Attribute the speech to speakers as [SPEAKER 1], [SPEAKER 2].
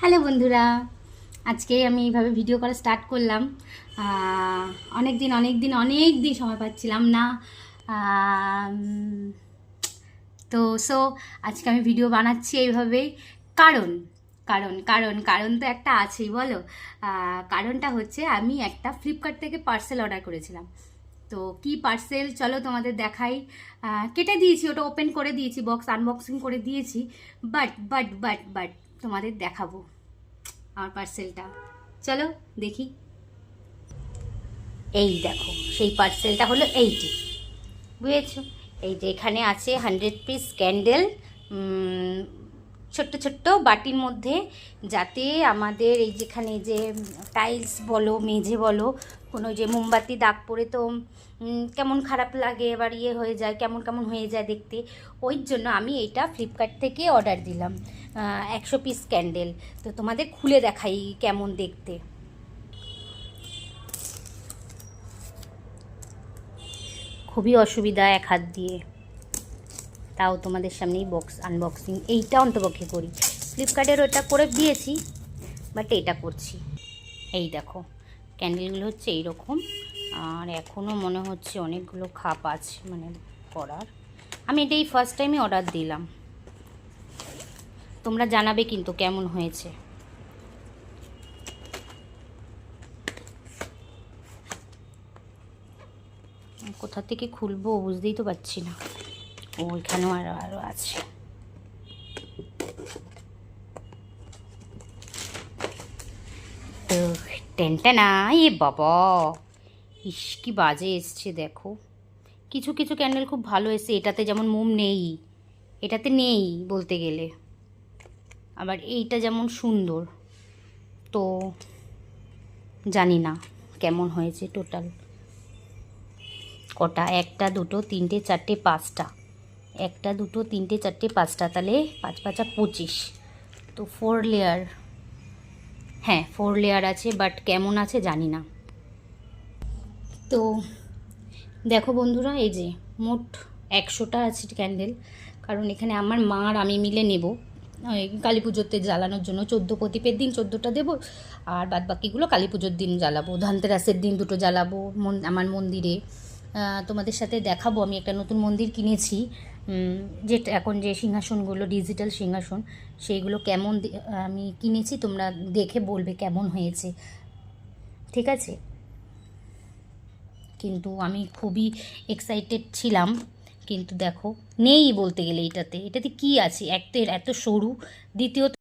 [SPEAKER 1] Hello বন্ধুরা, আজকে আমি এইভাবে ভিডিও করা স্টার্ট করলাম। অনেক দিন সময় পাচ্ছিলাম না। তো আজকে আমি ভিডিও বানাচ্ছি এইভাবেই। কারণ কারণ তো একটা আছেই, বলো। কারণটা হচ্ছে আমি একটা ফ্লিপকার্ট থেকে পার্সেল অর্ডার করেছিলাম। তো কি পার্সেল চলো তোমাদের দেখাই। কেটে দিয়েছি, ওটা ওপেন করে দিয়েছি, বক্স আনবক্সিং করে দিয়েছি। বাট তোমাদের দেখাবো আমার পার্সেলটা। চলো দেখি। এই দেখো, সেই পার্সেলটা হলো এইটি, বুঝেছো? এই যে এখানে আছে 100 পিস ক্যান্ডেল, ছোট্ট ছোট্ট বাটির মধ্যে, যাতে আমাদের এই যেখানে যে টাইলস বলো, মেঝে বলো, কোনো যে মোমবাতি দাগ পড়ে তো কেমন খারাপ লাগে, এবার হয়ে যায়, কেমন কেমন হয়ে যায় দেখতে। ওই জন্য আমি এইটা ফ্লিপকার্ট থেকে অর্ডার দিলাম, 100 পিস ক্যান্ডেল। তো তোমাদের খুলে দেখাই কেমন দেখতে। খুবই অসুবিধা এক হাত দিয়ে, তাও তোমাদের সামনেই বক্স আনবক্সিং এইটা অন্তপক্ষে করি। ফ্লিপকার্টের ওটা করে দিয়েছি, বাট এটা করছি। এই দেখো, ক্যান্ডেলগুলো হচ্ছে এইরকম, আর এখনও মনে হচ্ছে অনেকগুলো খাপ আছে মানে করার। আমি এটাই ফার্স্ট টাইমে অর্ডার দিলাম। তোমরা জানাবে কিন্তু কেমন হয়েছে। কোথা থেকে খুলবো বুঝতেই তো পারছি না। ওইখানেও আরও আছে। তো টেনটা এ বাবা, ইস কি বাজে এসছে দেখো। কিছু কিছু ক্যান্ডেল খুব ভালো এসছে, এটাতে যেমন মোম নেই, এটাতে নেই বলতে গেলে। আবার এইটা যেমন সুন্দর, তো জানি না কেমন হয়েছে। টোটাল কটা? একটা, দুটো, তিনটে, চারটে, পাঁচটা। একটা, দুটো, তিনটে, চারটে, পাঁচটা, তাহলে 5 5 25। তো 4 লেয়ার, হ্যাঁ 4 লেয়ার আছে, বাট কেমন আছে জানি না। তো দেখো বন্ধুরা, এই যে মোট 100টা আছে ক্যান্ডেল, কারণ এখানে আমার মা আর আমি মিলে নেব কালী পুজোতে জ্বালানোর জন্য। 14 প্রদীপের দিন 14টা দেবো, আর বাদ বাকিগুলো কালী পুজোর দিন জ্বালাবো। ধনতেরাসের দিন 2টো জ্বালাবো আমার মন্দিরে। তোমাদের সাথে দেখাবো, আমি একটা নতুন মন্দির কিনেছি, যেটা এখন যে সিংহাসনগুলো ডিজিটাল সিংহাসন, সেইগুলো কেমন আমি কিনেছি, তোমরা দেখে বলবে কেমন হয়েছে, ঠিক আছে? কিন্তু আমি খুবই এক্সাইটেড ছিলাম, কিন্তু দেখো নেই বলতে গেলে। এটাতে কী আছে? এত সরু, দ্বিতীয়ত